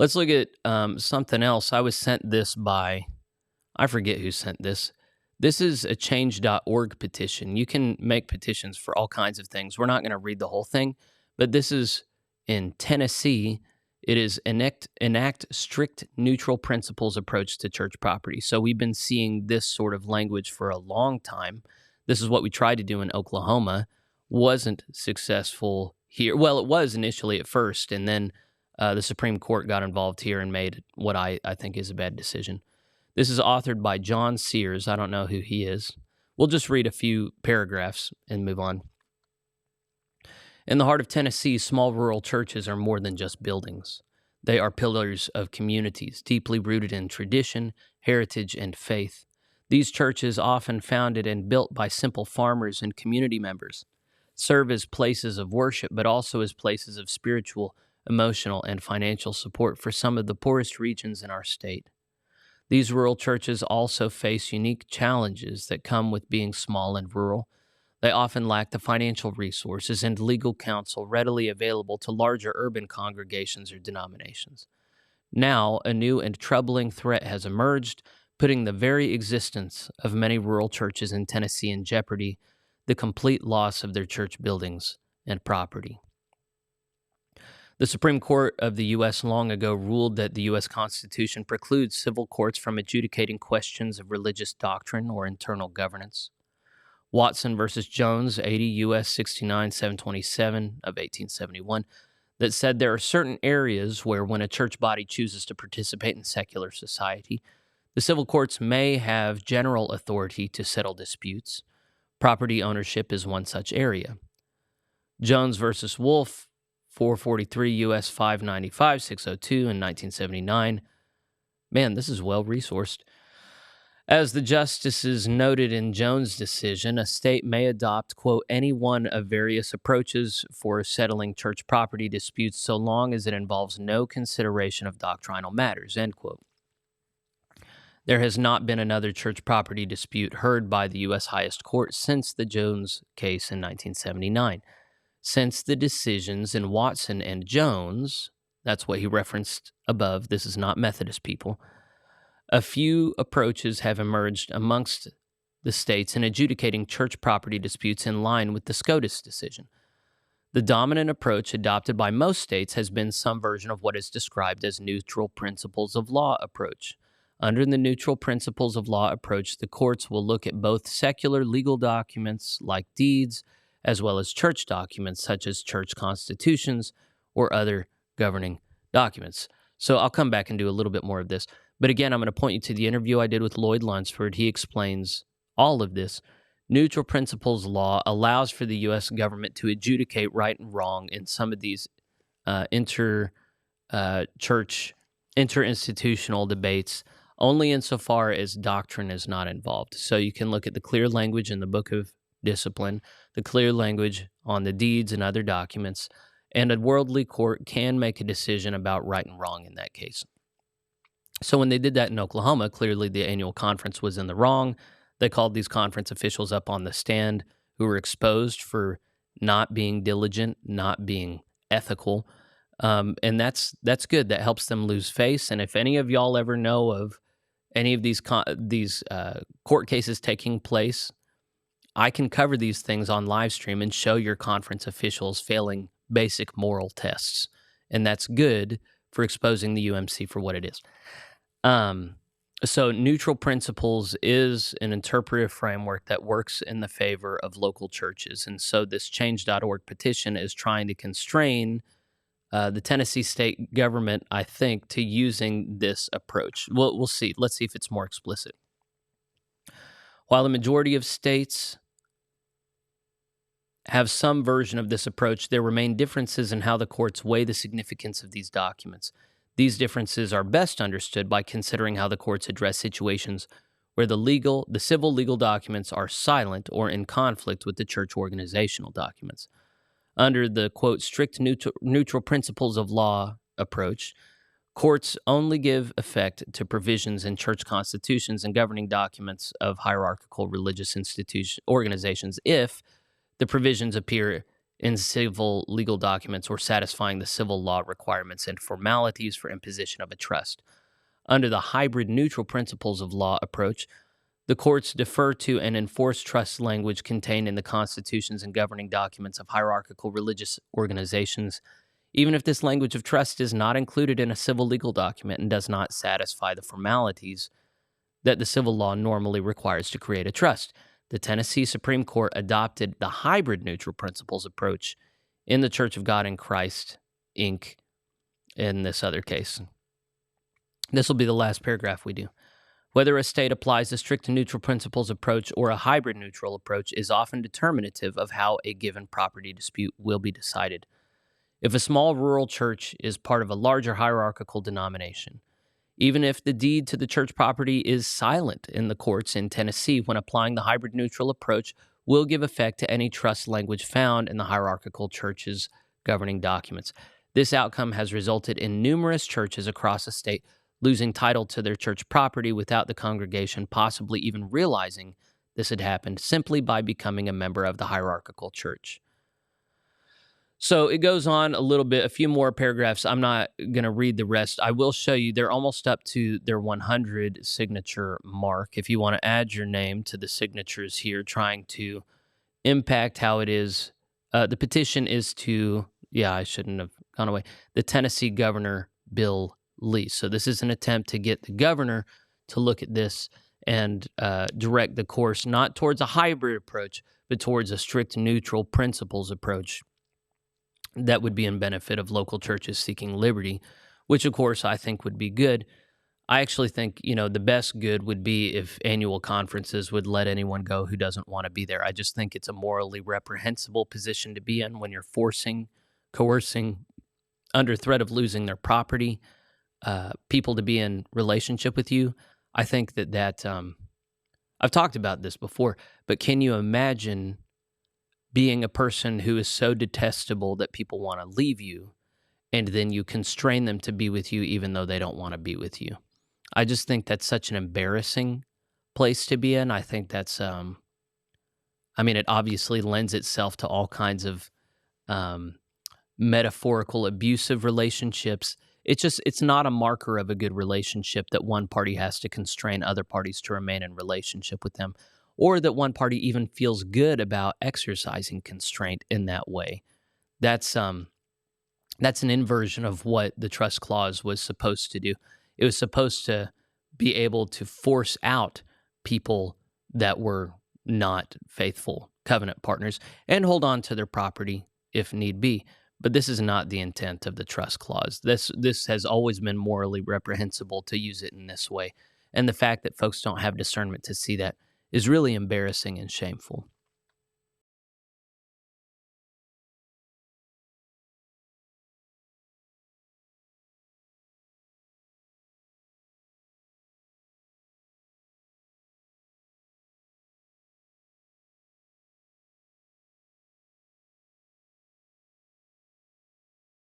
Let's look at something else. I was sent this by, I forget who sent this. This is a change.org petition. You can make petitions for all kinds of things. We're not going to read the whole thing, but this is in Tennessee. It is enact strict neutral principles approach to church property. So we've been seeing this sort of language for a long time. This is what we tried to do in Oklahoma. Wasn't successful here. Well, it was initially at first, and then the Supreme Court got involved here and made what I think is a bad decision. This is authored by John Sears. I don't know who he is. We'll just read a few paragraphs and move on. In the heart of Tennessee, small rural churches are more than just buildings. They are pillars of communities, deeply rooted in tradition, heritage, and faith. These churches, often founded and built by simple farmers and community members, serve as places of worship, but also as places of spiritual, emotional, and financial support for some of the poorest regions in our state. These rural churches also face unique challenges that come with being small and rural. They often lack the financial resources and legal counsel readily available to larger urban congregations or denominations. Now, a new and troubling threat has emerged, putting the very existence of many rural churches in Tennessee in jeopardy, the complete loss of their church buildings and property. The Supreme Court of the U.S. long ago ruled that the U.S. Constitution precludes civil courts from adjudicating questions of religious doctrine or internal governance. Watson v. Jones, 80 U.S. 69 727 of 1871, that said there are certain areas where when a church body chooses to participate in secular society, the civil courts may have general authority to settle disputes. Property ownership is one such area. Jones v. Wolf, 443 U.S. 595 602 in 1979. Man, this is well-resourced. As the justices noted in Jones' decision, a state may adopt, quote, any one of various approaches for settling church property disputes so long as it involves no consideration of doctrinal matters, end quote. There has not been another church property dispute heard by the U.S. highest court since the Jones case in 1979. Since the decisions in Watson and Jones, that's what he referenced above, this is not Methodist people, a few approaches have emerged amongst the states in adjudicating church property disputes in line with the SCOTUS decision. The dominant approach adopted by most states has been some version of what is described as neutral principles of law approach. Under the neutral principles of law approach, the courts will look at both secular legal documents like deeds, as well as church documents such as church constitutions or other governing documents. So I'll come back and do a little bit more of this. But again, I'm going to point you to the interview I did with Lloyd Lunceford. He explains all of this. Neutral principles law allows for the U.S. government to adjudicate right and wrong in some of these interinstitutional debates only insofar as doctrine is not involved. So you can look at the clear language in the Book of Discipline, the clear language on the deeds and other documents, and a worldly court can make a decision about right and wrong in that case. So when they did that in Oklahoma, clearly the annual conference was in the wrong. They called these conference officials up on the stand who were exposed for not being diligent, not being ethical, and that's good. That helps them lose face. And if any of y'all ever know of any of these court cases taking place, I can cover these things on live stream and show your conference officials failing basic moral tests, and that's good for exposing the UMC for what it is. So neutral principles is an interpretive framework that works in the favor of local churches. And so this change.org petition is trying to constrain the Tennessee state government, I think, to using this approach. We'll see. Let's see if it's more explicit. While the majority of states have some version of this approach, there remain differences in how the courts weigh the significance of these documents. These differences are best understood by considering how the courts address situations where the civil legal documents are silent or in conflict with the church organizational documents. Under the, quote, strict neutral principles of law approach, courts only give effect to provisions in church constitutions and governing documents of hierarchical religious organizations if the provisions appear in civil legal documents or satisfying the civil law requirements and formalities for imposition of a trust. Under the hybrid neutral principles of law approach, the courts defer to and enforce trust language contained in the constitutions and governing documents of hierarchical religious organizations, even if this language of trust is not included in a civil legal document and does not satisfy the formalities that the civil law normally requires to create a trust. The Tennessee Supreme Court adopted the hybrid neutral principles approach in the Church of God in Christ, Inc., in this other case. This will be the last paragraph we do. Whether a state applies a strict neutral principles approach or a hybrid neutral approach is often determinative of how a given property dispute will be decided. If a small rural church is part of a larger hierarchical denomination, even if the deed to the church property is silent in the courts in Tennessee when applying the hybrid neutral approach, will give effect to any trust language found in the hierarchical church's governing documents. This outcome has resulted in numerous churches across the state losing title to their church property without the congregation possibly even realizing this had happened, simply by becoming a member of the hierarchical church. So it goes on a little bit, a few more paragraphs. I'm not going to read the rest. I will show you they're almost up to their 100 signature mark. If you want to add your name to the signatures here, trying to impact how it is. The petition is to, I shouldn't have gone away, the Tennessee Governor Bill Lee. So this is an attempt to get the governor to look at this and direct the course not towards a hybrid approach, but towards a strict neutral principles approach that would be in benefit of local churches seeking liberty, which of course I think would be good. I actually think, the best good would be if annual conferences would let anyone go who doesn't want to be there. I just think it's a morally reprehensible position to be in when you're coercing, under threat of losing their property, people to be in relationship with you. I think that I've talked about this before, but can you imagine being a person who is so detestable that people want to leave you, and then you constrain them to be with you even though they don't want to be with you? I just think that's such an embarrassing place to be in. I think that's, it obviously lends itself to all kinds of metaphorical abusive relationships. It's not a marker of a good relationship that one party has to constrain other parties to remain in relationship with them, or that one party even feels good about exercising constraint in that way. That's an inversion of what the trust clause was supposed to do. It was supposed to be able to force out people that were not faithful covenant partners and hold on to their property if need be. But this is not the intent of the trust clause. This has always been morally reprehensible to use it in this way. And the fact that folks don't have discernment to see that is really embarrassing and shameful.